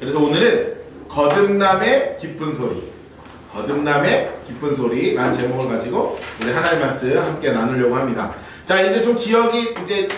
그래서 오늘은 거듭남의 기쁜 소리, 거듭남의 기쁜 소리라는 제목을 가지고 우리 하나님 말씀 함께 나누려고 합니다. 자, 이제 좀 기억이 이제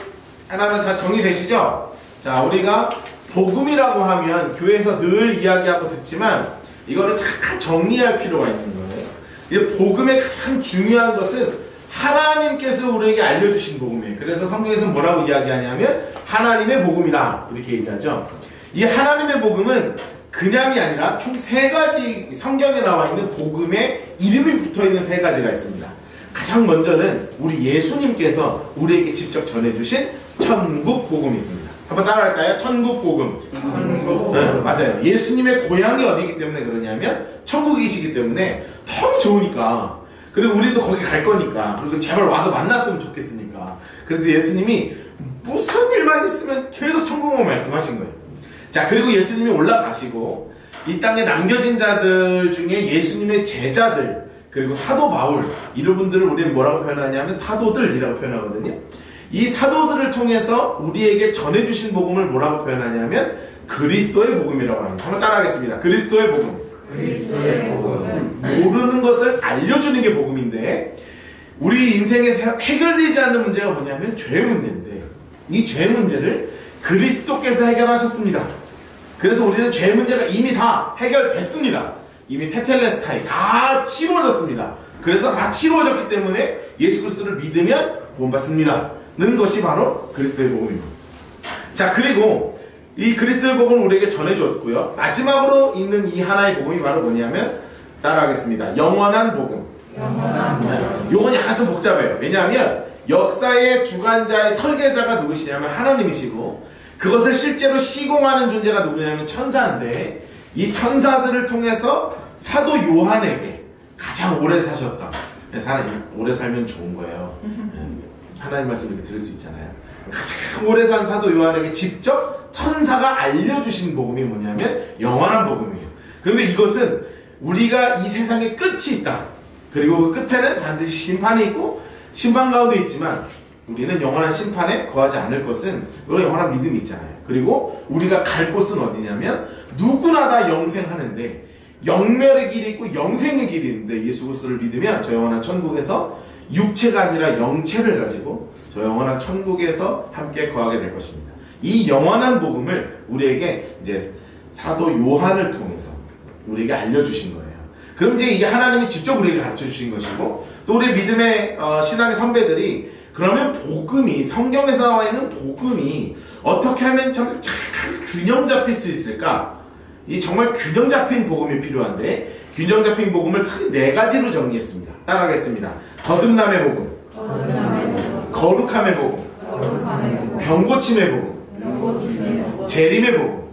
하나는 잘 정리되시죠? 자, 우리가 복음이라고 하면 교회에서 늘 이야기하고 듣지만 이거를 잠깐 정리할 필요가 있는 거예요. 이 복음의 가장 중요한 것은 하나님께서 우리에게 알려주신 복음이에요. 그래서 성경에서는 뭐라고 이야기하냐면 하나님의 복음이다 이렇게 얘기하죠. 이 하나님의 복음은 그냥이 아니라 총 3가지 성경에 나와 있는 복음에 이름이 붙어있는 3가지가 있습니다. 가장 먼저는 우리 예수님께서 우리에게 직접 전해주신 천국 복음이 있습니다. 한번 따라할까요? 천국 복음. 네, 맞아요. 예수님의 고향이 어디이기 때문에 그러냐면 천국이시기 때문에 너무 좋으니까, 그리고 우리도 거기 갈 거니까, 그리고 제발 와서 만났으면 좋겠으니까, 그래서 예수님이 무슨 일만 있으면 계속 천국만 말씀하신 거예요. 자, 그리고 예수님이 올라가시고 이 땅에 남겨진 자들 중에 예수님의 제자들, 그리고 사도 바울, 이런 분들을 우리는 뭐라고 표현하냐면 사도들이라고 표현하거든요. 이 사도들을 통해서 우리에게 전해주신 복음을 뭐라고 표현하냐면 그리스도의 복음이라고 합니다. 한번 따라하겠습니다. 그리스도의 복음. 그리스도의 복음. 모르는 것을 알려주는 게 복음인데, 우리 인생에서 해결되지 않는 문제가 뭐냐면 죄 문제인데, 이 죄 문제를 그리스도께서 해결하셨습니다. 그래서 우리는 죄 문제가 이미 다 해결됐습니다. 이미 테텔레스타이 다 치루어졌습니다. 그래서 다 치루어졌기 때문에 예수 그리스도를 믿으면 구원받습니다 는 것이 바로 그리스도의 복음입니다. 자, 그리고 이 그리스도의 복음을 우리에게 전해줬고요. 마지막으로 있는 이 하나의 복음이 바로 뭐냐면, 따라하겠습니다. 영원한 복음. 영원한 복음. 요건 약간 좀 복잡해요. 왜냐하면 역사의 주관자의 설계자가 누구시냐면 하나님이시고, 그것을 실제로 시공하는 존재가 누구냐면 천사인데, 이 천사들을 통해서 사도 요한에게 가장 오래 사셨다. 사람이 오래 살면 좋은 거예요. 하나님 말씀 이렇게 들을 수 있잖아요. 가장 오래 산 사도 요한에게 직접 천사가 알려주신 복음이 뭐냐면 영원한 복음이에요. 그런데 이것은 우리가 이 세상에 끝이 있다, 그리고 그 끝에는 반드시 심판이 있고 심판 가운데 있지만 우리는 영원한 심판에 거하지 않을 것은 우리가 영원한 믿음이 있잖아요. 그리고 우리가 갈 곳은 어디냐면 누구나 다 영생하는데, 영멸의 길이 있고 영생의 길이 있는데, 예수 그리스도를 믿으면 저 영원한 천국에서 육체가 아니라 영체를 가지고 저 영원한 천국에서 함께 거하게 될 것입니다. 이 영원한 복음을 우리에게 이제 사도 요한을 통해서 우리에게 알려주신 거예요. 그럼 이제 이게 하나님이 직접 우리에게 가르쳐 주신 것이고, 또 우리 믿음의 신앙의 선배들이 그러면 복음이, 성경에서 나와 있는 복음이 어떻게 하면 참 균형 잡힐 수 있을까? 이 정말 균형 잡힌 복음이 필요한데, 균형 잡힌 복음을 크게 4가지로 정리했습니다. 따라하겠습니다. 거듭남의 복음, 거룩함의 복음, 병고침의 복음, 재림의 복음.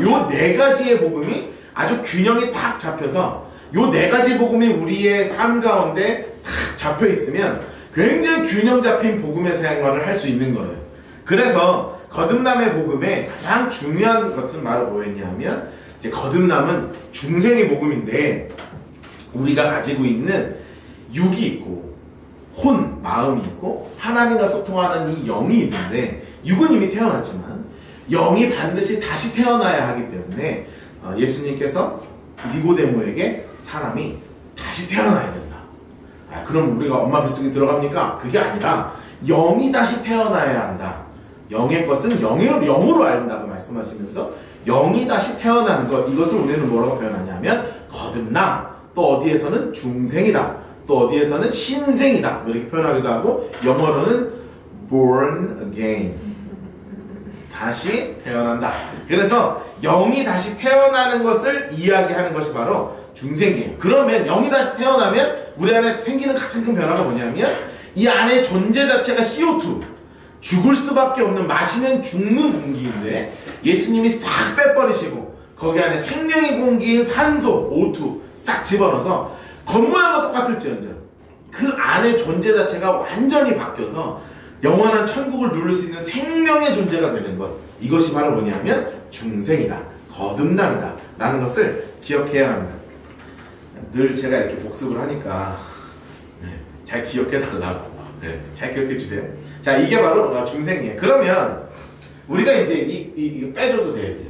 요 4가지의 복음이 아주 균형이 딱 잡혀서, 요 4가지 복음이 우리의 삶 가운데 딱 잡혀 있으면 굉장히 균형 잡힌 복음의 생활을 할 수 있는 거예요. 그래서 거듭남의 복음의 가장 중요한 것은 바로 뭐였냐면, 이제 거듭남은 중생의 복음인데, 우리가 가지고 있는 육이 있고 혼, 마음이 있고 하나님과 소통하는 이 영이 있는데, 육은 이미 태어났지만 영이 반드시 다시 태어나야 하기 때문에 예수님께서 니고데모에게 사람이 다시 태어나야 된다. 그럼 우리가 엄마 뱃속에 들어갑니까? 그게 아니라 영이 다시 태어나야 한다. 영의 것은 영으로 알린다고 말씀하시면서 영이 다시 태어나는 것, 이것을 우리는 뭐라고 표현하냐면 거듭남, 또 어디에서는 중생이다, 또 어디에서는 신생이다 이렇게 표현하기도 하고, 영어로는 born again, 다시 태어난다. 그래서 영이 다시 태어나는 것을 이야기하는 것이 바로 중생이에요. 그러면 영이 다시 태어나면 우리 안에 생기는 가장 큰 변화가 뭐냐면, 이 안에 존재 자체가 CO2, 죽을 수밖에 없는, 마시면 죽는 공기인데 예수님이 싹 빼버리시고 거기 안에 생명의 공기인 산소, O2 싹 집어넣어서 겉모양은 똑같을지언정 그 안에 존재 자체가 완전히 바뀌어서 영원한 천국을 누릴 수 있는 생명의 존재가 되는 것, 이것이 바로 뭐냐면 중생이다, 거듭남이다 라는 것을 기억해야 합니다. 늘 제가 이렇게 복습을 하니까 잘 기억해 달라고, 잘 기억해 주세요. 자, 이게 바로 중생이에요. 그러면 우리가 이제 이거 빼줘도 돼요. 이제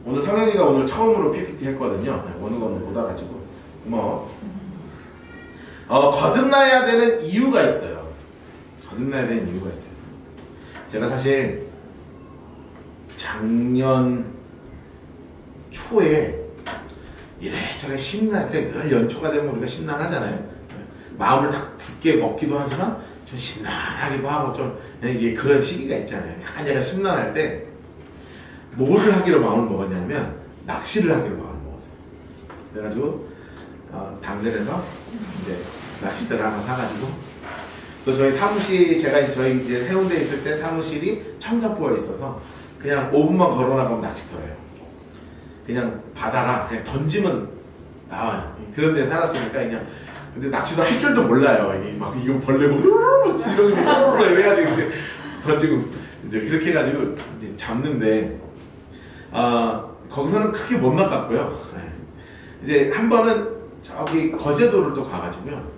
오늘 성현이가 오늘 처음으로 PPT 했거든요. 오늘 못 와가지고 거듭나야 되는 이유가 있어요. 거듭나야 되는 이유가 있어요. 제가 사실 작년 초에 이래저래 심란, 늘 연초가 되면 우리가 심란하잖아요. 마음을 딱 굳게 먹기도 하지만 좀 심란하기도 하고 좀 이게 그런 시기가 있잖아요. 약간 제가 심란할 때 뭐를 하기로 마음을 먹었냐면 낚시를 하기로 마음을 먹었어요. 그래가지고 당근에서 이제 낚싯대를 하나 사가지고 또 저희 사무실 저희 이제 해운대에 있을 때 사무실이 청사포에 있어서 그냥 5분만 걸어 나가면 낚시터예요. 그냥 바다라 그냥 던지면 나와요. 그런 데 살았으니까 그냥 근데 낚시도 할 줄도 몰라요. 이게 막 이거 벌레고 이러고 해가지고 이제 던지고 이제 그렇게 해가지고 이제 잡는데 거기서는 크게 못 낚았고요. 이제 한 번은 저기 거제도를 또 가가지고요.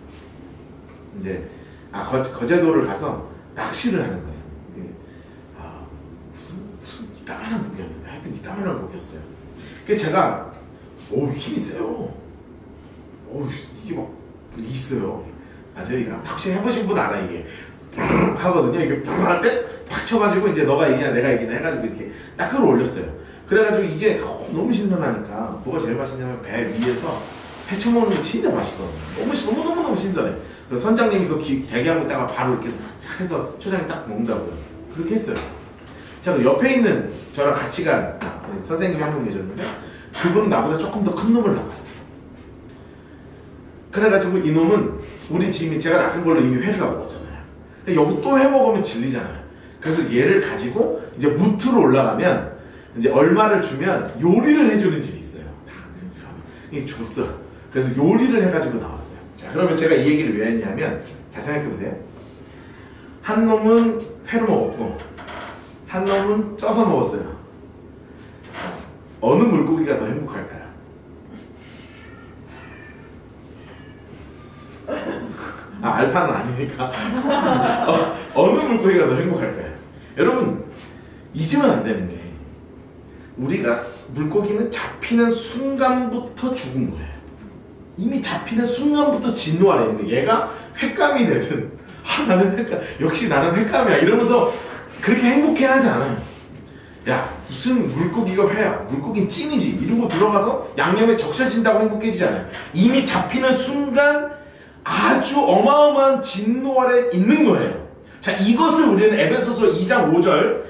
이제 거제도를 가서 낚시를 하는 거예요. 무슨 이따만한 고기였는데 하여튼 이따만한 고기였어요. 그래서 제가 힘이 세요. 이게 막 있어요. 아세요? 이거 혹시 해보신 분 알아 이게 하거든요. 이게 할 때 팍 쳐가지고 이제 너가 이기냐 내가 이기냐 해가지고 이렇게 딱 끌어올렸어요. 그래가지고 이게 너무 신선하니까 뭐가 제일 맛있냐면 배 위에서 회 쳐먹는 게 진짜 맛있거든요. 너무너무 신선해. 그래서 선장님이 그 대기하고 있다가 바로 이렇게 해서 초장에 딱 먹는다고요. 그렇게 했어요. 자, 옆에 있는 저랑 같이 간 선생님이 한 분 계셨는데 그분은 나보다 조금 더 큰 놈을 낚았어요. 그래가지고 이놈은 우리 지금 제가 낚은 걸로 이미 회를 먹었잖아요. 여기 또 회 먹으면 질리잖아요. 그래서 얘를 가지고 이제 무트로 올라가면 이제 얼마를 주면 요리를 해주는 집이 있어요. 이게 줬어. 그래서 요리를 해가지고 나왔어요. 자, 그러면 제가 이 얘기를 왜 했냐면 잘 생각해보세요. 한 놈은 회로 먹었고 한 놈은 쪄서 먹었어요. 어느 물고기가 더 행복할까요? 알파는 아니니까 어느 물고기가 더 행복할까요? 여러분 잊으면 안 되는 게 우리가 물고기는 잡히는 순간부터 죽은 거예요. 이미 잡히는 순간부터 진노하려 있는 거예요. 얘가 횟감이 되든 나는 횟감, 역시 나는 횟감이야 이러면서 그렇게 행복해하지 않아요. 야 무슨 물고기가 회야, 물고기는 찜이지 이러고 들어가서 양념에 적셔진다고 행복해지잖아요. 이미 잡히는 순간 아주 어마어마한 진노 아래 있는 거예요. 자, 이것을 우리는 에베소서 2장 5절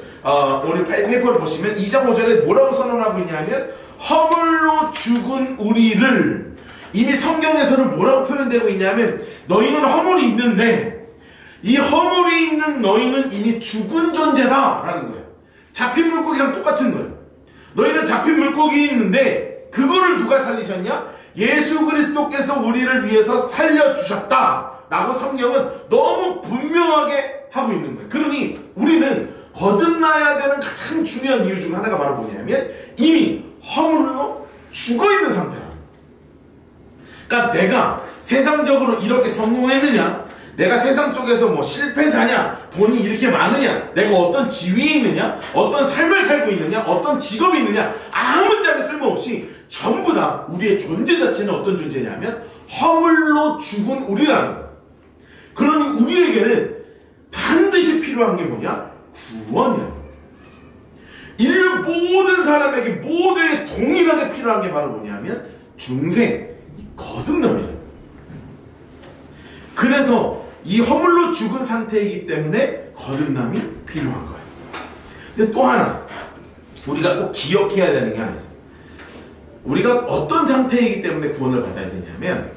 우리 페이퍼를 보시면 2장 5절에 뭐라고 선언하고 있냐면 허물로 죽은 우리를, 이미 성경에서는 뭐라고 표현되고 있냐면 너희는 허물이 있는데 이 허물이 있는 너희는 이미 죽은 존재다 라는 거예요. 잡힌 물고기랑 똑같은 거예요. 너희는 잡힌 물고기 있는데 그거를 누가 살리셨냐? 예수 그리스도께서 우리를 위해서 살려주셨다 라고 성경은 너무 분명하게 하고 있는 거예요. 그러니 우리는 거듭나야 되는 가장 중요한 이유 중 하나가 바로 뭐냐면 이미 허물로 죽어있는 상태라. 그러니까 내가 세상적으로 이렇게 성공했느냐, 내가 세상 속에서 뭐 실패자냐, 돈이 이렇게 많으냐, 내가 어떤 지위에 있느냐, 어떤 삶을 살고 있느냐, 어떤 직업이 있느냐, 아무 짝에 쓸모없이 전부 다 우리의 존재 자체는 어떤 존재냐면 허물로 죽은 우리라는 거예요. 그러니 우리에게는 반드시 필요한 게 뭐냐? 구원이라는 거예요. 인류 모든 사람에게 모두에게 동일하게 필요한 게 바로 뭐냐면 중생, 거듭남이에요. 그래서 이 허물로 죽은 상태이기 때문에 거듭남이 필요한 거예요. 근데 또 하나 우리가 꼭 기억해야 되는 게 하나 있어요. 우리가 어떤 상태이기 때문에 구원을 받아야 되냐면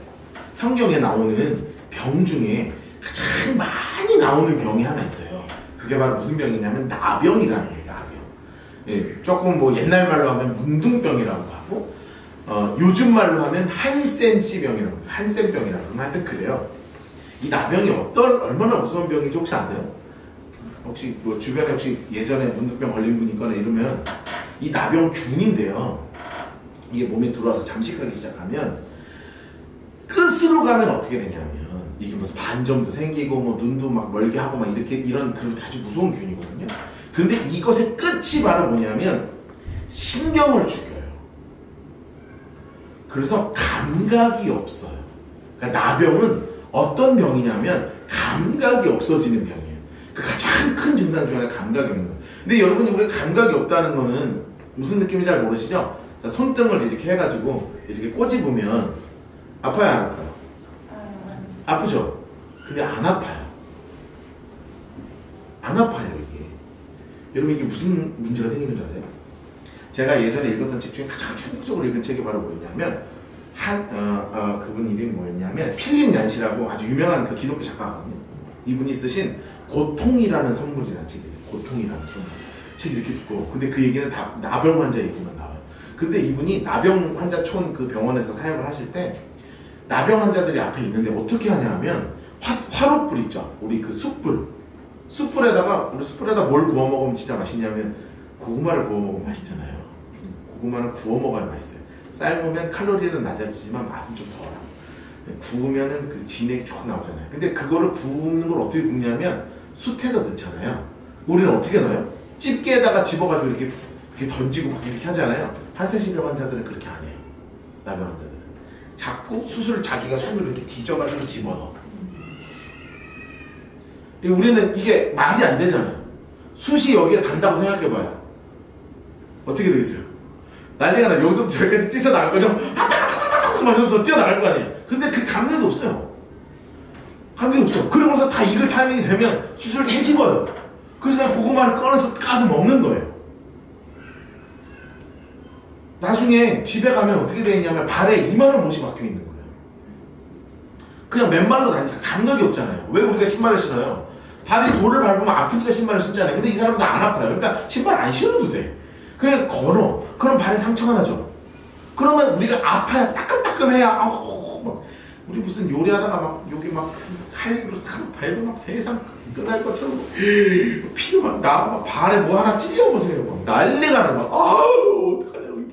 성경에 나오는 병 중에 가장 많이 나오는 병이 하나 있어요. 그게 바로 무슨 병이냐면 나병이라는 거예요. 나병. 예, 조금 뭐 옛날 말로 하면 문둥병이라고 하고 요즘 말로 하면 한센씨병이라고 해요. 한센병이라고 하면 하여튼 그래요. 이 나병이 얼마나 무서운 병인지 혹시 아세요? 혹시 뭐 주변에 혹시 예전에 문둥병 걸린 분 있거나 이러면 이 나병균인데요. 이게 몸에 들어와서 잠식하기 시작하면 끝으로 가면 어떻게 되냐면 이게 무슨 반점도 생기고 뭐 눈도 막 멀게 하고 막 이런 그런 아주 무서운 균이거든요. 근데 이것의 끝이 바로 뭐냐면 신경을 죽여요. 그래서 감각이 없어요. 그러니까 나병은 어떤 병이냐면 감각이 없어지는 병이에요. 그 가장 큰 증상 중에 하나가 감각이 없는 거예요. 근데 여러분이 우리 감각이 없다는 거는 무슨 느낌인지 잘 모르시죠? 자, 손등을 이렇게 해가지고 이렇게 꼬집으면 아파요, 안 아파요? 아프죠? 근데 안 아파요. 안 아파요, 이게. 여러분, 이게 무슨 문제가 생기는 줄 아세요? 제가 예전에 읽었던 책 중에 가장 충격적으로 읽은 책이 바로 뭐였냐면, 그분 이름이 뭐였냐면, 필립 얀시라고 아주 유명한 그 기독교 작가거든요. 이분이 쓰신 고통이라는 선물이라는 책이세요. 고통이라는 선물. 책이 이렇게 두꺼워. 근데 그 얘기는 다 나병 환자 얘기만 나와요. 근데 이분이 나병 환자 촌 그 병원에서 사역을 하실 때, 나병 환자들이 앞에 있는데 어떻게 하냐 하면, 화롯불 있죠? 우리 그 숯불에다가 뭘 구워 먹으면 진짜 맛있냐면 고구마를 구워 먹으면 맛있잖아요. 고구마는 구워 먹어야 맛있어요. 삶으면 칼로리는 낮아지지만 맛은 좀 덜하고, 구우면은 그 진액이 쭉 나오잖아요. 근데 그거를 구우는 걸 어떻게 굽냐면 숯에다 넣잖아요. 우리는 어떻게 넣어요? 집게에다가 집어가지고 이렇게 던지고 막 이렇게 하잖아요. 한세신병 환자들은 그렇게 안 해요. 나병 환자들은 자꾸 숯을 자기가 손으로 이렇게 뒤져가지고 집어넣어. 우리는 이게 말이 안 되잖아요. 숯이 여기에 단다고 생각해봐요. 어떻게 되겠어요? 난리가 나. 여기서 저기까지 뛰쳐나갈 거죠? 아따가따가따가 마시면서 뛰어나갈 거 아니에요. 근데 그 감각이 없어요. 감각이 없어요. 그러면서 다 익을 타이밍이 되면 숯을 해집어요. 그래서 그냥 고구마를 꺼내서 까서 먹는 거예요. 나중에 집에 가면 어떻게 되겠냐면 발에 2만원 못이 박혀있는 거예요. 그냥 맨발로 다니니까 감각이 없잖아요. 왜 우리가 신발을 신어요? 발이 돌을 밟으면 아프니까 신발을 신잖아요. 근데 이 사람은 안 아파요. 그러니까 신발 안 신어도 돼. 그래 걸어. 그럼 발에 상처가 나죠. 그러면 우리가 아파야 따끔따끔해야 막 우리 무슨 요리하다가 막 여기 막 칼로 배도 막 세상 끝날 것처럼 피도 막 나고 막 발에 뭐 하나 찔려보세요. 막 난리가 나. 막 아우 어떡하냐 여기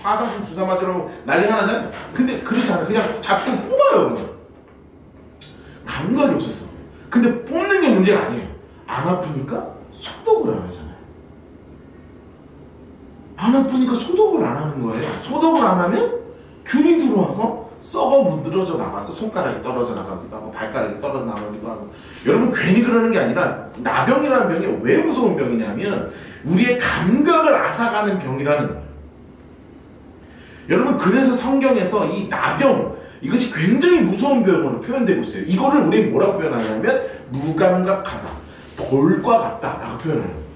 화상 주사 맞으라고 난리가 나잖아요. 근데 그렇지 않아요. 그냥 잡고 뽑아요 그냥. 감각이 없었어. 근데 뽑는 게 문제가 아니에요. 안 아프니까 소독을 안 하잖아요. 안 아프니까 소독을 안 하는 거예요. 소독을 안 하면 균이 들어와서 썩어 문드러져 나가서 손가락이 떨어져 나가기도 하고 발가락이 떨어져 나가기도 하고. 여러분 괜히 그러는 게 아니라 나병이라는 병이 왜 무서운 병이냐면 우리의 감각을 앗아가는 병이라는 거예요. 여러분 그래서 성경에서 이 나병 이것이 굉장히 무서운 병으로 표현되고 있어요. 이거를 우리는 뭐라고 표현하냐면 무감각하다, 돌과 같다 라고 표현하는 거예요.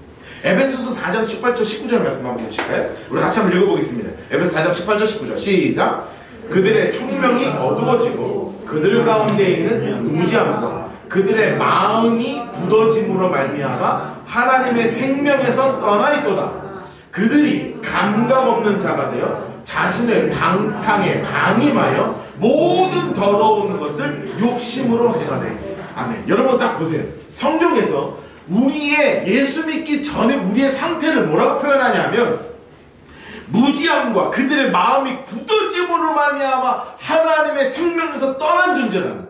에베소서 4장 18절 19절 말씀 한번 보실까요? 우리 같이 한번 읽어보겠습니다. 에베소 4장 18절 19절 시작. 그들의 총명이 어두워지고 그들 가운데 있는 무지함과 그들의 마음이 굳어짐으로 말미암아 하나님의 생명에서 떠나 있도다. 그들이 감각 없는 자가 되어 자신을 방탕에 방임하여 모든 더러운 것을 욕심으로 행하네. 아멘. 여러분 딱 보세요. 성경에서 우리의 예수 믿기 전에 우리의 상태를 뭐라고 표현하냐면 무지함과 그들의 마음이 굳어짐으로 말미암아 하나님의 생명에서 떠난 존재라는 거예요.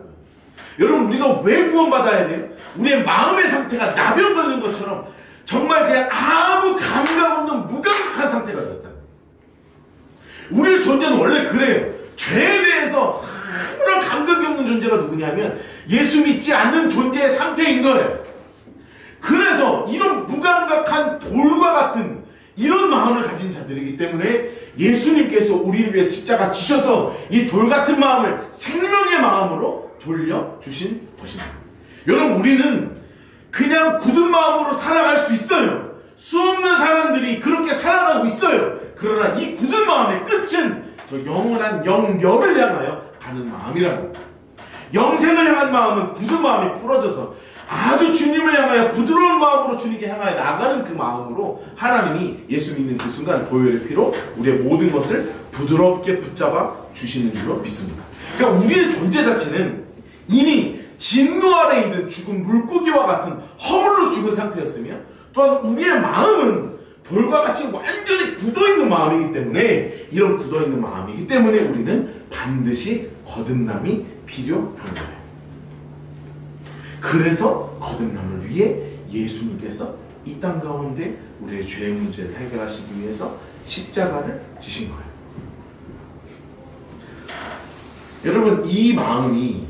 여러분 우리가 왜 구원받아야 돼요? 우리의 마음의 상태가 나병 걸린 것처럼 정말 그냥 아무 감각 없는 무감각한 상태가 됐다. 우리의 존재는 원래 그래요. 죄에 대해서 아무런 감각이 없는 존재가 누구냐면 예수 믿지 않는 존재의 상태인 거예요. 그래서 이런 무감각한 돌과 같은 이런 마음을 가진 자들이기 때문에 예수님께서 우리를 위해 십자가 지셔서 이 돌 같은 마음을 생명의 마음으로 돌려주신 것입니다. 여러분 우리는 그냥 굳은 마음으로 살아갈 수 있어요. 수없는 사람들이 그렇게 살아가고 있어요. 그러나 이 굳은 마음의 끝은 저 영원한 영멸을 향하여 가는 마음이라는 거예요. 영생을 향한 마음은 굳은 마음이 풀어져서 아주 주님을 향하여 부드러운 마음으로 주님께 향하여 나가는 그 마음으로 하나님이 예수 믿는 그 순간 보혈의 피로 우리의 모든 것을 부드럽게 붙잡아 주시는 줄로 믿습니다. 그러니까 우리의 존재 자체는 이미 진노 아래 있는 죽은 물고기와 같은 허물로 죽은 상태였으며 또한 우리의 마음은 돌과 같이 완전히 굳어있는 마음이기 때문에 이런 굳어있는 마음이기 때문에 우리는 반드시 거듭남이 필요한 거예요. 그래서 거듭남을 위해 예수님께서 이 땅 가운데 우리의 죄의 문제를 해결하시기 위해서 십자가를 지신 거예요. 여러분 이 마음이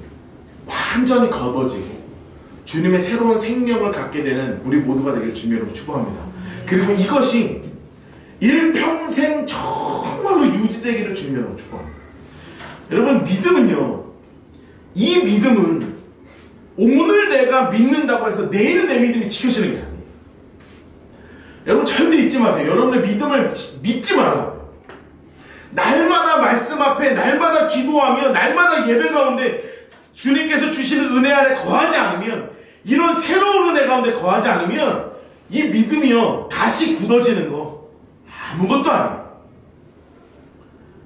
완전히 걷어지고 주님의 새로운 생명을 갖게 되는 우리 모두가 되기를 주님 여러분 축복합니다. 그리고 이것이 일평생 정말로 유지되기를 주님 여러분 축복합니다. 여러분 믿음은요, 이 믿음은 오늘 내가 믿는다고 해서 내일 내 믿음이 지켜지는 게 아니에요. 여러분 절대 잊지 마세요. 여러분의 믿음을 믿지 말아요. 날마다 말씀 앞에 날마다 기도하며 날마다 예배 가운데 주님께서 주시는 은혜 안에 거하지 않으면, 이런 새로운 은혜 가운데 거하지 않으면 이 믿음이요 다시 굳어지는 거 아무것도 아니에요.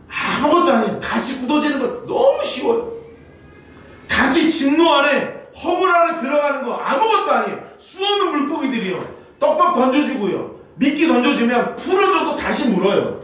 아무것도 아니에요. 다시 굳어지는 거 너무 쉬워요. 다시 진노 아래 허물 안에 들어가는 거 아무것도 아니에요. 수없는 물고기들이요 떡밥 던져주고요 미끼 던져주면 풀어줘도 다시 물어요.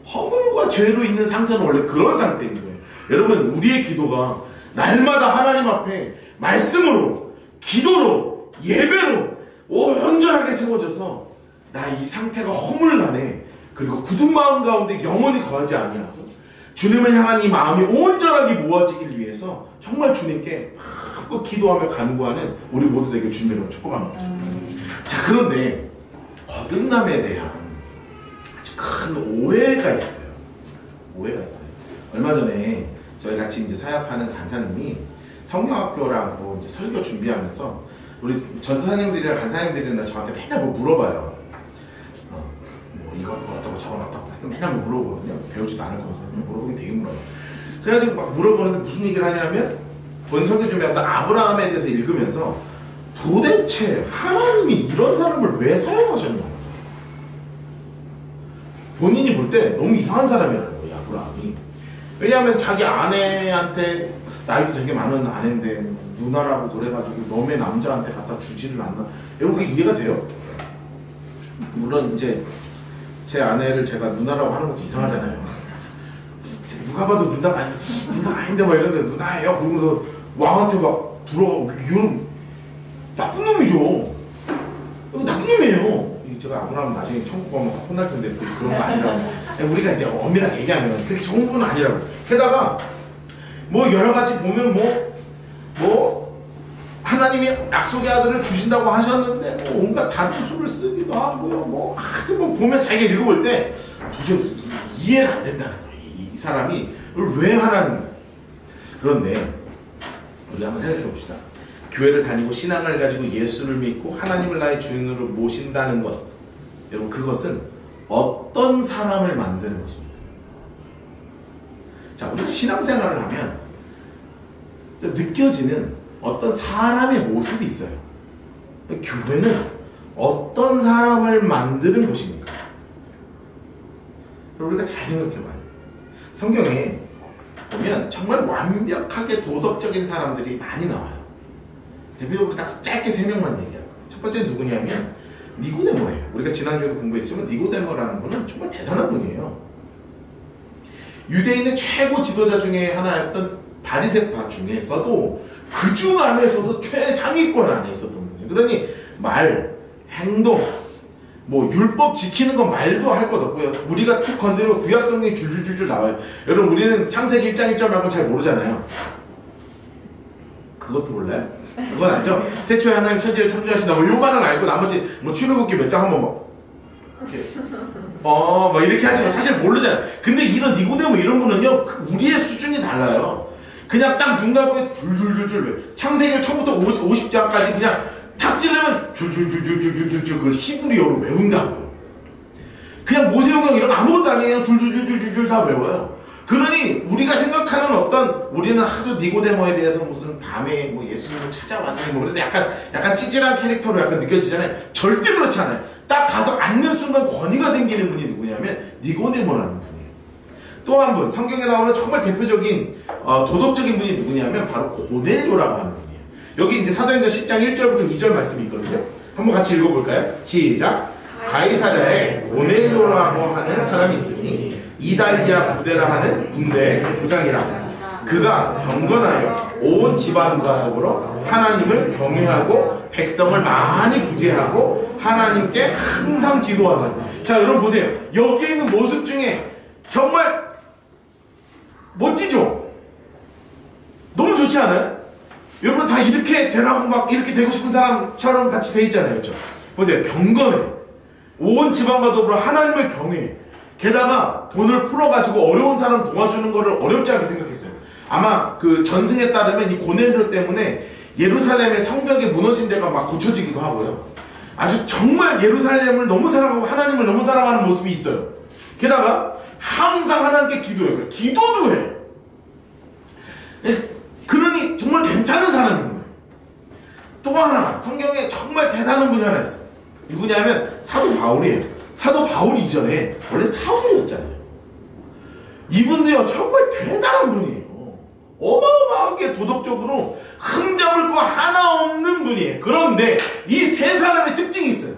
허물과 죄로 있는 상태는 원래 그런 상태인 거예요. 여러분 우리의 기도가 날마다 하나님 앞에 말씀으로, 기도로, 예배로 온전하게 세워져서 나 이 상태가 허물나네, 그리고 굳은 마음 가운데 영원히 거하지 아니하고 주님을 향한 이 마음이 온전하게 모아지길 위해서 정말 주님께 마음껏 기도하며 간구하는 우리 모두 되게 주님으로 축복합니다. 자, 그런데 거듭남에 대한 아주 큰 오해가 있어요. 오해가 있어요. 얼마 전에 저희 같이 이제 사역하는 간사님이 성경학교라고 이제 설교 준비하면서 우리 전도사님들이나 간사님들이나 저한테 맨날 뭐 물어봐요. 뭐 이건 어떻고 저건 어떻고 하여튼 맨날 뭐 물어보거든요. 배우지도 않을 거면서 물어보긴 되게 물어봐요. 그래가지고 막 물어보는데 무슨 얘기를 하냐면, 본 설교 준비하면서 아브라함에 대해서 읽으면서 도대체 하나님이 이런 사람을 왜 사용하셨냐, 본인이 볼 때 너무 이상한 사람이라는 거예요, 아브라함이. 왜냐하면 자기 아내한테, 나이도 되게 많은 아내인데 누나라고 그래가지고 너네 남자한테 갖다 주지를 않나. 여러분 그게 이해가 돼요? 물론 이제 제 아내를 제가 누나라고 하는 것도 이상하잖아요. 누가 봐도 누나가 아니, 누나 아닌데 막 이러는데 누나예요? 그러면서 왕한테 막 불어가고, 이건 나쁜 놈이죠. 이거 나쁜 놈이에요. 제가 아브라함 나중에 천국 가면 혼날 텐데 그런 거 아니라고. 우리가 이제 엄밀하게 얘기하면 그렇게 좋은 분은 아니라고. 게다가 뭐 여러 가지 보면 뭐 하나님이 약속의 아들을 주신다고 하셨는데 뭐 온갖 단수를 쓰기도 하고요. 뭐 하여튼 뭐 보면 자기가 읽어볼 때 도저히 이해가 안 된다는 거예요. 이 사람이 왜 하나님. 그런데 우리 한번 생각해 봅시다. 교회를 다니고 신앙을 가지고 예수를 믿고 하나님을 나의 주인으로 모신다는 것, 여러분 그것은 어떤 사람을 만드는 것입니다. 자, 우리가 신앙생활을 하면 느껴지는 어떤 사람의 모습이 있어요. 교회는 어떤 사람을 만드는 곳입니까? 우리가 잘 생각해봐요. 성경에 보면 정말 완벽하게 도덕적인 사람들이 많이 나와요. 대표적으로 딱 짧게 3명만 얘기해요. 첫 번째는 누구냐면 니고데모예요. 우리가 지난주에도 공부했지만 니고데모라는 분은 정말 대단한 분이에요. 유대인의 최고 지도자 중에 하나였던 바리새파 중에서도 그 중 안에서도 최상위권 안에 있었던 분이에요. 그러니 말, 행동, 뭐 율법 지키는 건 말도 할 것 없고요. 우리가 툭 건드리면 구약 성경이 줄줄줄줄 나와요. 여러분 우리는 창세기 1장 1절 말고 잘 모르잖아요. 그것도 몰라요? 그건 알죠? 태초에 하나님 천지를 창조하신다. 뭐 요만은 알고 나머지 뭐 출애굽기 몇 장 한번 뭐 이렇게 뭐 이렇게 하지만 사실 모르잖아요. 근데 이런 니고데모 이런 분은요 우리의 수준이 달라요. 그냥 딱 눈 감고 줄줄줄줄 창세기 처음부터 50장까지 그냥 탁 찌르면 줄줄줄줄줄줄 그걸 히브리어로 외운다고요. 그냥 모세오경 이런 거 아무것도 아니에요. 줄줄줄줄줄 다 외워요. 그러니 우리가 생각하는 어떤, 우리는 하도 니고데모에 대해서 무슨 밤에 뭐 예수님을 찾아왔니 뭐 그래서 약간 찌질한 캐릭터로 약간 느껴지잖아요. 절대 그렇지 않아요. 딱 가서 앉는 순간 권위가 생기는 분이 누구냐면 니고데모라는 분이에요. 또 한 분, 성경에 나오는 정말 대표적인 도덕적인 분이 누구냐면 바로 고넬료라고 하는 분이에요. 여기 이제 사도행전 10장 1절부터 2절 말씀이 있거든요. 한번 같이 읽어볼까요? 시작. 가이사랴에 고넬료라고 하는 사람이 있으니 이달리아 부대라 하는 군대의 부장이라. 그가 경건하여 온 집안과 더불어 하나님을 경외하고 백성을 많이 구제하고 하나님께 항상 기도하는. 자, 여러분 보세요. 여기 있는 모습 중에 정말 멋지죠? 그렇지 않아요? 여러분 다 이렇게 되라고 막 이렇게 되고 싶은 사람처럼 같이 돼 있잖아요. 그렇죠? 보세요. 경건해. 온 집안과 더불어 하나님을 경외해. 게다가 돈을 풀어가지고 어려운 사람 도와주는 거를 어렵지 않게 생각했어요. 아마 그 전승에 따르면 이 고넬료 때문에 예루살렘의 성벽이 무너진 데가 막 고쳐지기도 하고요. 아주 정말 예루살렘을 너무 사랑하고 하나님을 너무 사랑하는 모습이 있어요. 게다가 항상 하나님께 기도해요. 기도도 해. 그러니 정말 괜찮은 사람인 거예요. 또 하나 성경에 정말 대단한 분이 하나 있어요. 누구냐면 사도 바울이에요. 사도 바울 이전에 원래 사울이었잖아요. 이분도요 정말 대단한 분이에요. 어마어마하게 도덕적으로 흠잡을 거 하나 없는 분이에요. 그런데 이 세 사람의 특징이 있어요.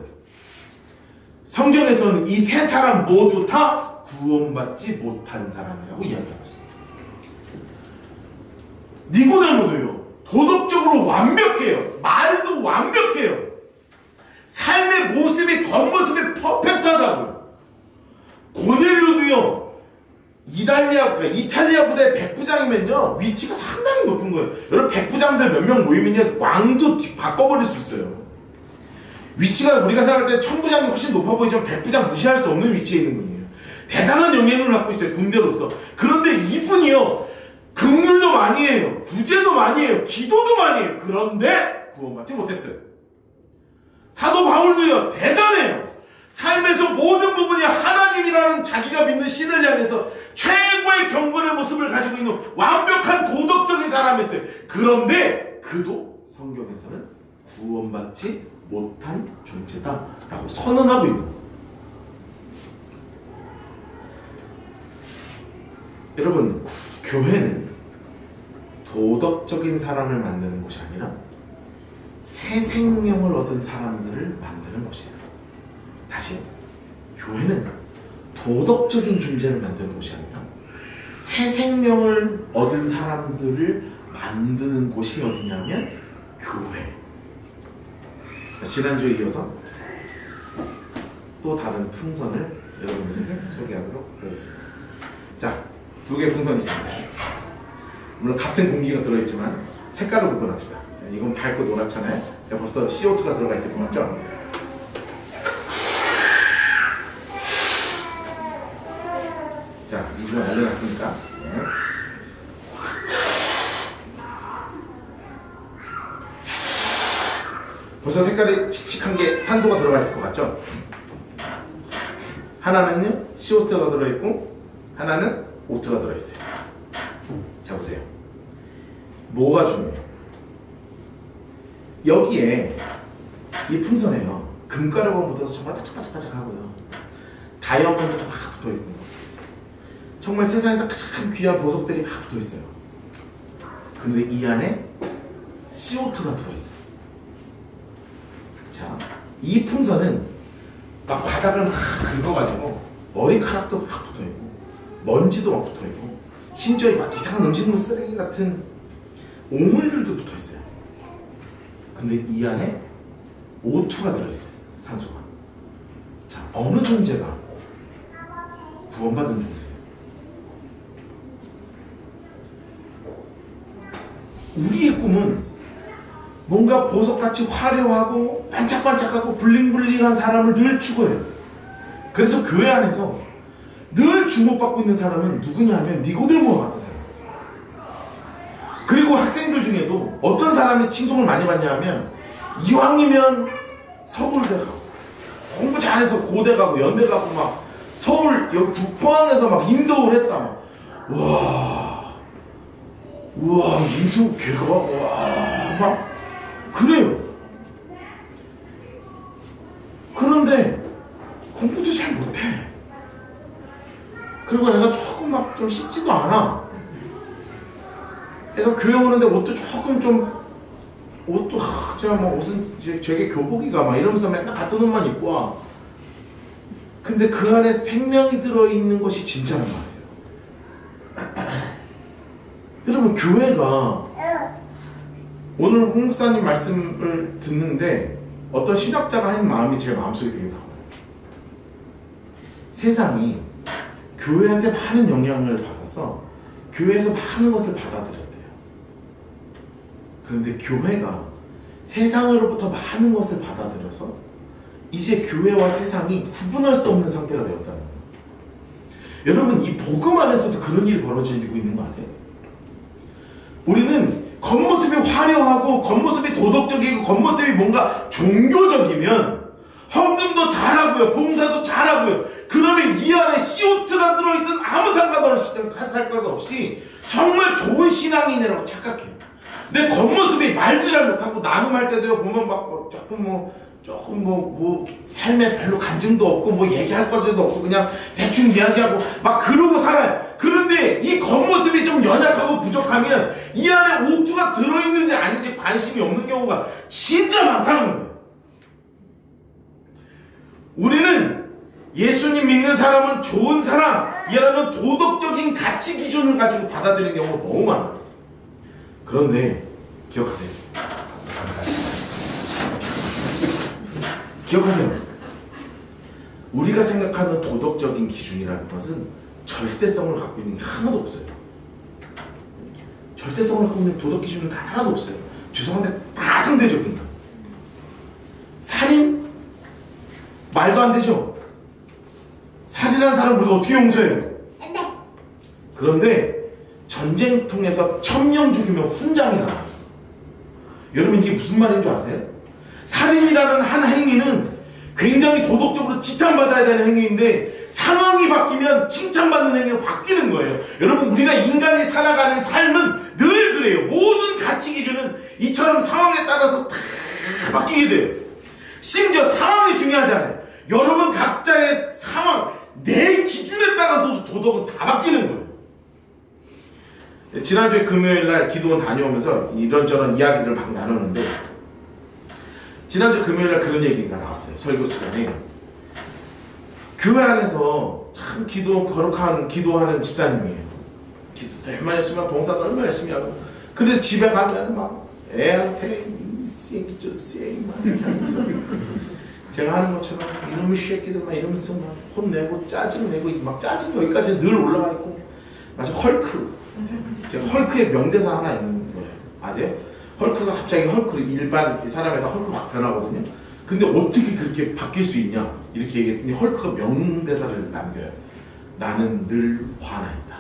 성경에서는 이 세 사람 모두 다 구원받지 못한 사람이라고 이야기하고 있어요. 니고데모도요 도덕적으로 완벽해요. 말도 완벽해요. 삶의 모습이 겉모습이 퍼펙트하다고요. 고넬료도요 이탈리아 부대 백부장이면요 위치가 상당히 높은 거예요. 여러분 백부장들 몇 명 모이면요 왕도 바꿔버릴 수 있어요. 위치가 우리가 생각할 때 천부장이 훨씬 높아 보이지만 백부장 무시할 수 없는 위치에 있는 분이에요. 대단한 영향을 갖고 있어요. 군대로서. 그런데 이분이요 긍휼도 많이 해요. 구제도 많이 해요. 기도도 많이 해요. 그런데 구원받지 못했어요. 사도 바울도요 대단해요. 삶에서 모든 부분이 하나님이라는 자기가 믿는 신을 향해서 최고의 경건의 모습을 가지고 있는 완벽한 도덕적인 사람이었어요. 그런데 그도 성경에서는 구원받지 못한 존재다라고 선언하고 있는 거예요. 여러분 교회는 도덕적인 사람을 만드는 곳이 아니라 새 생명을 얻은 사람들을 만드는 곳이에요. 다시 교회는 도덕적인 존재를 만드는 곳이 아니라 새 생명을 얻은 사람들을 만드는 곳이 어디냐면 교회. 지난주에 이어서 또 다른 풍선을 여러분들에게 소개하도록 하겠습니다. 자, 두 개의 풍선이 있습니다. 물론 같은 공기가 들어있지만 색깔을 구분합시다. 자, 이건 밝고 노랗잖아요. 벌써 CO2가 들어가 있을 것 같죠? 자, 이중은 알려놨으니까. 네. 벌써 색깔이 칙칙한 게 산소가 들어가 있을 것 같죠? 하나는요 CO2가 들어있고 하나는 O2가 들어있어요. 자 보세요. 뭐가 중요해요? 여기에 이 풍선에요 금가루가 묻어서 정말 반짝반짝반짝하고요 다이아몬드가 막 붙어있고 정말 세상에서 가장 귀한 보석들이 막 붙어있어요. 근데 이 안에 CO2가 들어있어요. 자, 이 풍선은 막 바닥을 막 긁어가지고 머리카락도 막 붙어있고 먼지도 막 붙어있고 심지어 막 이상한 음식물 쓰레기 같은 오물들도 붙어있어요. 근데 이 안에 O2가 들어있어요. 산소가. 자, 어느 존재가 구원받은 존재예요? 우리의 꿈은 뭔가 보석같이 화려하고 반짝반짝하고 블링블링한 사람을 늘 추구해요. 그래서 교회 안에서 늘 주목받고 있는 사람은 누구냐 하면 니고데모와 같은 사람. 그리고 학생들 중에도 어떤 사람이 칭송을 많이 받냐 하면 이왕이면 서울대 가고 공부 잘해서 고대 가고 연대 가고 막 서울 여기 포항에서 막 인서울 했다 막 우와 인서울 걔가 와 막 그래요. 그런데 공부도 잘 못해. 그리고 애가 조금 막 좀 씻지도 않아. 애가 교회 오는데 옷도 조금 좀 옷도 제가 막 옷은 되게 교복이가 막 이러면서 맨날 같은 옷만 입고 와. 근데 그 안에 생명이 들어있는 것이 진짜란 말이에요. 여러분 교회가 오늘 홍 목사님 말씀을 듣는데 어떤 신학자가 한 마음이 제 마음속에 되게 나와요. 세상이 교회한테 많은 영향을 받아서 교회에서 많은 것을 받아들였대요. 그런데 교회가 세상으로부터 많은 것을 받아들여서 이제 교회와 세상이 구분할 수 없는 상태가 되었다는 거예요. 여러분, 이 복음 안에서도 그런 일이 벌어지고 있는 거 아세요? 우리는 겉모습이 화려하고 겉모습이 도덕적이고 겉모습이 뭔가 종교적이면 헌금도 잘하고요, 봉사도 잘하고요. 그러면 이 안에 CO트가 들어있든 아무 상관도 없이 정말 좋은 신앙인이라고 착각해요. 내 겉모습이 말도 잘 못하고 나눔할 때도요, 보면 막 조금 삶에 별로 간증도 없고 뭐 얘기할 것도 없고 그냥 대충 이야기하고 막 그러고 살아요. 그런데 이 겉모습이 좀 연약하고 부족하면 이 안에 오투가 들어있는지 아닌지 관심이 없는 경우가 진짜 많다는 거예요. 우리는 예수님 믿는 사람은 좋은 사람이라는 도덕적인 가치 기준을 가지고 받아들이는 경우가 너무 많아요. 그런데 기억하세요. 우리가 생각하는 도덕적인 기준이라는 것은 절대성을 갖고 있는 게 하나도 없어요. 절대성을 갖고 있는 도덕 기준은 하나도 없어요. 죄송한데 다 상대적인 거예요. 살인? 말도 안 되죠. 살인한 사람을 우리가 어떻게 용서해요? 그런데 전쟁 통해서 1000명 죽이면 훈장이 나와요. 여러분, 이게 무슨 말인 줄 아세요? 살인이라는 한 행위는 굉장히 도덕적으로 지탄받아야 되는 행위인데 상황이 바뀌면 칭찬받는 행위로 바뀌는 거예요. 여러분, 우리가 인간이 살아가는 삶은 늘 그래요. 모든 가치 기준은 이처럼 상황에 따라서 다 바뀌게 되어 있어요. 심지어 상황이 중요하잖아요. 여러분 각자의 상황, 내 기준에 따라서 도덕은 다 바뀌는 거예요. 지난주에 금요일날 기도원 다녀오면서 이런저런 이야기들을 막 나누는데 지난주 금요일날 그런 얘기가 나왔어요. 설교 시간에 교회 안에서 참 거룩한 기도하는 집사님이에요. 기도도 얼마나 열심히 하고 봉사도 얼마나 열심히 하고 근데 집에 가면 막 애한테 막 이렇게 하면서 제가 하는 것처럼 이놈의 새끼들 막 이러면서 막 혼내고 짜증내고 막 짜증이 여기까지 늘 올라가 있고 마치 헐크. 제가 헐크의 명대사 하나 있는 거예요. 아세요? 헐크가 갑자기 일반 사람에다 헐크가 확 변하거든요. 근데 어떻게 그렇게 바뀔 수 있냐 이렇게 얘기했더니 헐크가 명대사를 남겨요. 나는 늘 화나 있다.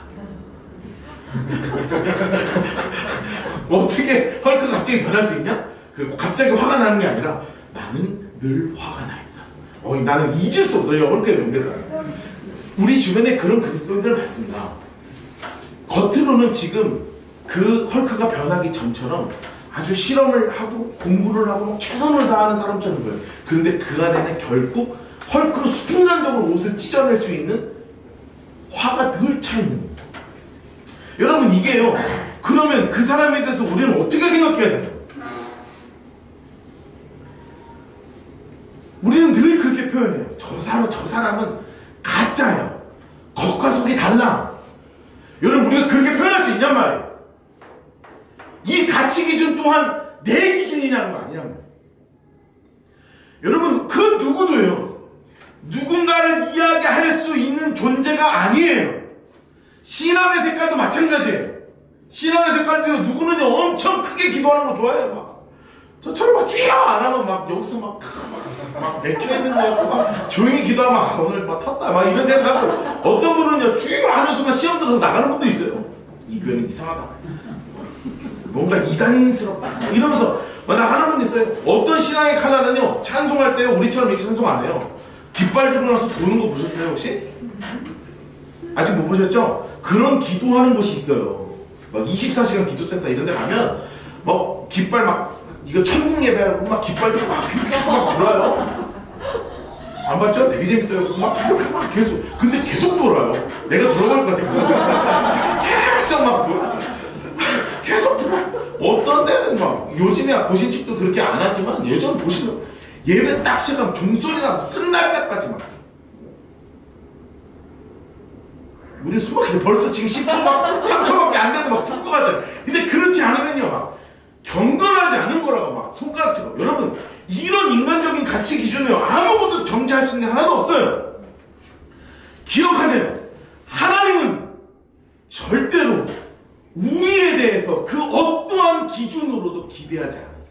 어떻게 헐크가 갑자기 변할 수 있냐? 그리고 갑자기 화가 나는 게 아니라 나는 늘 화가 나 있다. 나는 잊을 수 없어요. 헐크의 명대사를. 우리 주변에 그런 그리스도인들 많습니다. 겉으로는 지금 그 헐크가 변하기 전처럼 아주 실험을 하고 공부를 하고 최선을 다하는 사람처럼 보여요. 그런데 그 안에는 결국 헐크로 순간적으로 옷을 찢어낼 수 있는 화가 늘 차 있는 거예요. 여러분, 이게요. 그러면 그 사람에 대해서 우리는 어떻게 생각해야 돼요? 우리는 늘 그렇게 표현해요. 저 사람은 가짜야. 겉과 속이 달라. 여러분, 우리가 그렇게 표현할 수 있냔 말이에요. 이 가치 기준 또한 내 기준이냐는 거 아니냐. 여러분, 그 누구도요, 누군가를 이야기할 수 있는 존재가 아니에요. 신앙의 색깔도 마찬가지예요. 신앙의 색깔도 누구는 엄청 크게 기도하는 거 좋아해요. 막 저처럼 막 쥐어 안 하면 막 여기서 막 맥혀있는 거 같고 막 조용히 기도하면 오늘 막 텄다 막 이런 생각하고, 어떤 분은요 쥐어 하는 순간 시험 들어서 나가는 분도 있어요. 이 교회는 이상하다, 뭔가 이단스럽다 이러면서 나가는 분 있어요. 어떤 신앙의 칼날은요, 찬송할 때요 우리처럼 이렇게 찬송 안 해요. 깃발 들고 나서 도는 거 보셨어요 혹시? 아직 못 보셨죠? 그런 기도하는 곳이 있어요. 막 24시간 기도센터 이런 데 가면 막 깃발 막 이거 천국 예배라고 막 깃발 들고 막 돌아요. 안 봤죠? 되게 재밌어요. 막 계속, 근데 계속 돌아요. 내가 돌아갈 것 같아. 계속 막 돌아. 계속 돌아. 어떤 데는 막 요즘에 고신축도 그렇게 안 하지만 예전 보시면 예배 딱 시작하면 종소리 나고 끝날 때까지 막. 우리 술 먹기 전에 벌써 지금 10초 막 3초밖에 안 되는 막 죽고 가잖아요. 근데 그렇지 않으면요 막 경건하지 않은 거라고 막 손가락치고. 여러분, 이런 인간적인 가치 기준을 아무것도 정지할 수 있는 게 하나도 없어요. 기억하세요. 하나님은 절대로 우리에 대해서 그 어떠한 기준으로도 기대하지 않으세요.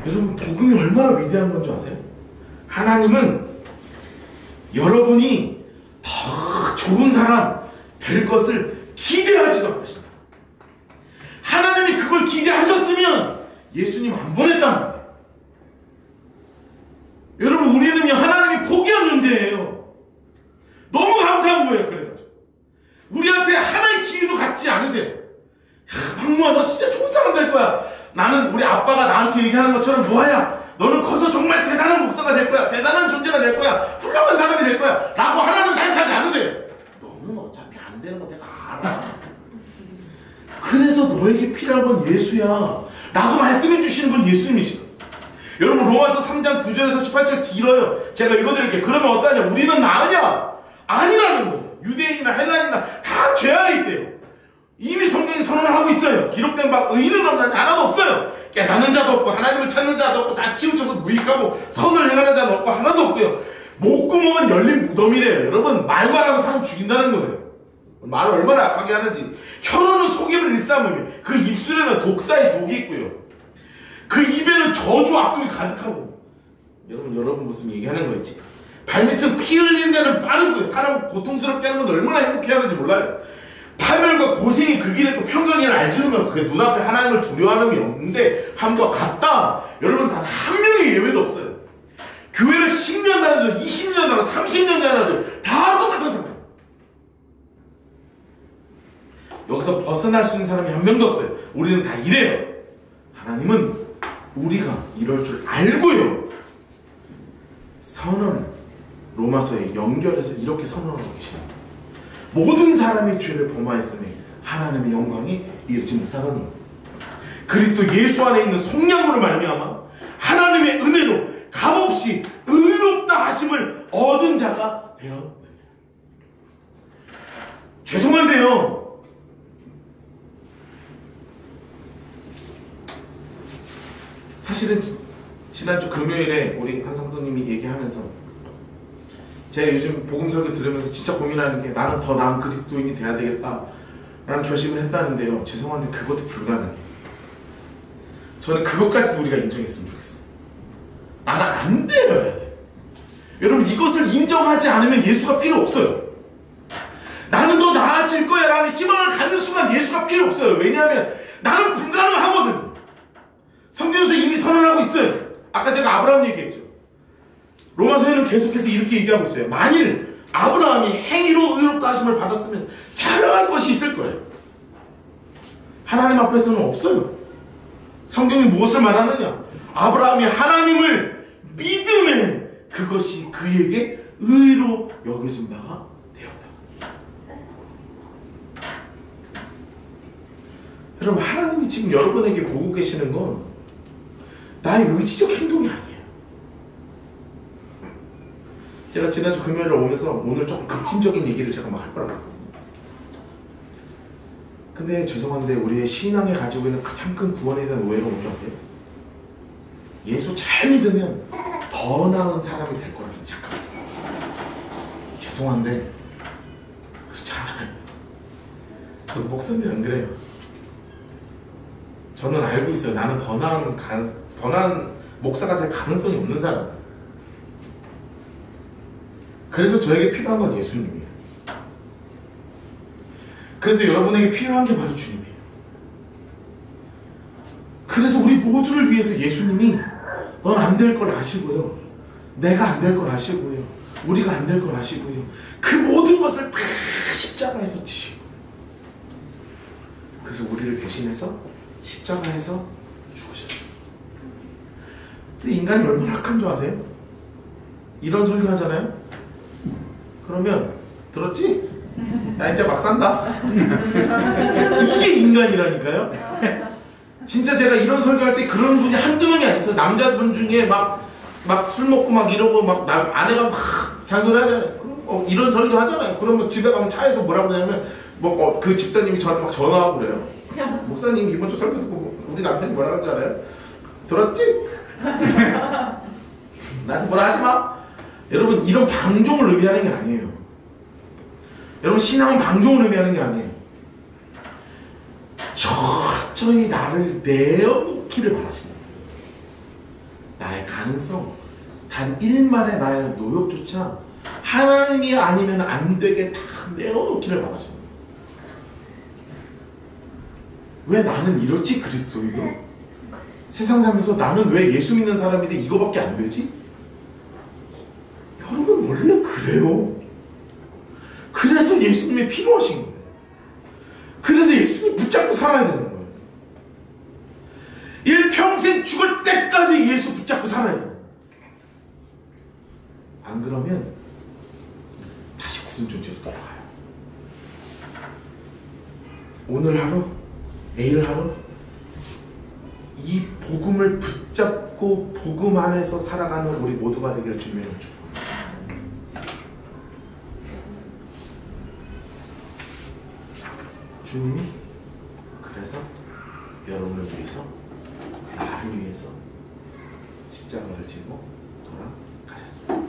여러분, 복음이 얼마나 위대한 건 줄 아세요? 하나님은 여러분이 더 좋은 사람 될 것을 기대하지도 않으십니다. 하나님이 그걸 기대하셨으면 예수님 안 보냈단 말이에요. 여러분, 우리는요, 하나님이 포기한 존재예요. 너무 감사한 거예요. 그래가지고 우리한테 하나의 기회도 갖지 않으세요. 박무아, 너 진짜 좋은 사람 될 거야. 나는 우리 아빠가 나한테 얘기하는 것처럼, 뭐야, 너는 커서 정말 대단한 목사가 될 거야. 대단한 존재가 될 거야. 훌륭한 사람이 될 거야. 라고 하나님 생각하지 않으세요. 너는 어차피 안 되는 거 내가 알아. 그래서 너에게 필요한 건 예수야 라고 말씀해 주시는 분 예수님이시죠. 여러분, 로마서 3장 9절에서 18절 길어요. 제가 읽어드릴게요. 그러면 어떠하냐? 우리는 나으냐? 아니라는 거예요. 유대인이나 헬라인이나 다 죄 아래 있대요. 이미 성경이 선언을 하고 있어요. 기록된 바 의인은 없는 하나도 없어요. 깨닫는 자도 없고 하나님을 찾는 자도 없고 다 치우쳐서 무익하고 선을 행하는 자도 없고 하나도 없고요. 목구멍은 열린 무덤이래요. 여러분, 말고 안 하면 사람 죽인다는 거예요. 말을 얼마나 악하게 하는지. 혀로는 속임을 일삼으며 그 입술에는 독사의 독이 있고요. 그 입에는 저주 악독이 가득하고. 여러분 무슨 얘기하는 거였지? 발밑은 피 흘리는 데는 빠르고요. 사람을 고통스럽게 하는 건 얼마나 행복해 하는지 몰라요. 파멸과 고생이 그 길에 또 평강이를 알지는 건 그게 눈앞에 하나님을 두려워하는 게 없는데 함과 같다. 여러분, 단 한 명의 예외도 없어요. 교회를 10년 다녀도 20년 다녀도 30년 다녀도 다 똑같은 상황. 여기서 벗어날 수 있는 사람이 한 명도 없어요. 우리는 다 이래요. 하나님은 우리가 이럴 줄 알고요, 선언, 로마서에 연결해서 이렇게 선언하고 계십니다. 모든 사람이 죄를 범하였으니 하나님의 영광이 이르지 못하더니 그리스도 예수 안에 있는 속량으로 말미암아 하나님의 은혜로 값없이 의롭다 하심을 얻은 자가 되었느니라. 죄송한데요, 사실은 지난주 금요일에 우리 한 성도님이 얘기하면서 제가 요즘 복음 설교 들으면서 진짜 고민하는 게, 나는 더 나은 그리스도인이 돼야 되겠다 라는 결심을 했다는데요, 죄송한데 그것도 불가능해요. 저는 그것까지도 우리가 인정했으면 좋겠어요. 나는 안 되어야 돼. 여러분, 이것을 인정하지 않으면 예수가 필요 없어요. 나는 더 나아질 거야 라는 희망을 갖는 순간 예수가 필요 없어요. 왜냐하면 나는 불가능하거든. 성경에서 이미 선언하고 있어요. 아까 제가 아브라함 얘기했죠. 로마서에는 계속해서 이렇게 얘기하고 있어요. 만일 아브라함이 행위로 의롭다 하심을 받았으면 자랑할 것이 있을 거예요. 하나님 앞에서는 없어요. 성경이 무엇을 말하느냐? 아브라함이 하나님을 믿음에 그것이 그에게 의로 여겨진 바가 되었다. 여러분, 하나님이 지금 여러분에게 보고 계시는 건 나의 의지적 행동이 아니에요. 제가 지난주 금요일에 오면서 오늘 조금 극진적인 얘기를 제가 막 할 거라고 했거든요. 근데 죄송한데 우리의 신앙에 가지고 있는 가장 큰 구원에 대한 오해가 뭔지 아세요? 예수 잘 믿으면 더 나은 사람이 될 거라는 착각. 죄송한데 그렇지 않아요. 저도 목사님 안 그래요. 저는 알고 있어요. 나는 더 나은 목사가 될 가능성이 없는 사람. 그래서 저에게 필요한 건 예수님이에요. 그래서 여러분에게 필요한 게 바로 주님이에요. 그래서 우리 모두를 위해서 예수님이 넌 안 될 걸 아시고요, 내가 안 될 걸 아시고요, 우리가 안 될 걸 아시고요, 그 모든 것을 다 십자가에서 지시고, 그래서 우리를 대신해서 십자가에서 죽으셨어요. 근데 인간이 얼마나 악한 줄 아세요? 이런 설교 하잖아요? 그러면 들었지? 나 이제 막 산다. 이게 인간이라니까요. 진짜 제가 이런 설교할 때 그런 분이 한두 명이 아니었어요. 남자분 중에 막 술 먹고 막 이러고 막 아내가 막 잔소리 하잖아요. 그럼 이런 설교 하잖아요. 그러면 집에 가면 차에서 뭐라고 하냐면 그 집사님이 저한테 막 전화하고 그래요. 목사님 이번 주 설교 듣고 우리 남편이 뭐라 그러는지 알아요? 들었지? 나한테 뭐라 하지 마. 여러분, 이런 방종을 의미하는 게 아니에요. 여러분, 신앙은 방종을 의미하는 게 아니에요. 철저히 나를 내어놓기를 바라시는 거예요. 나의 가능성, 단 1만의 나의 노력조차 하나님이 아니면 안 되게 다 내어놓기를 바라시는 거예요. 왜 나는 이렇지 그리스도이고? 세상 살면서 나는 왜 예수 믿는 사람인데 이거밖에 안 되지? 여러분 원래 그래요. 그래서 예수님이 필요하신 거예요. 그래서 예수님 붙잡고 살아야 되는 거예요. 일평생 죽을 때까지 예수 붙잡고 살아야 돼요. 안 그러면 다시 굳은 존재로 돌아가요. 오늘 하루, 내일 하루 이 복음을 붙잡고 복음 안에서 살아가는 우리 모두가 되기를 주님의 이름으로 축복합니다. 주님이 그래서 여러분을 위해서, 나를 위해서 십자가를 지고 돌아가셨습니다.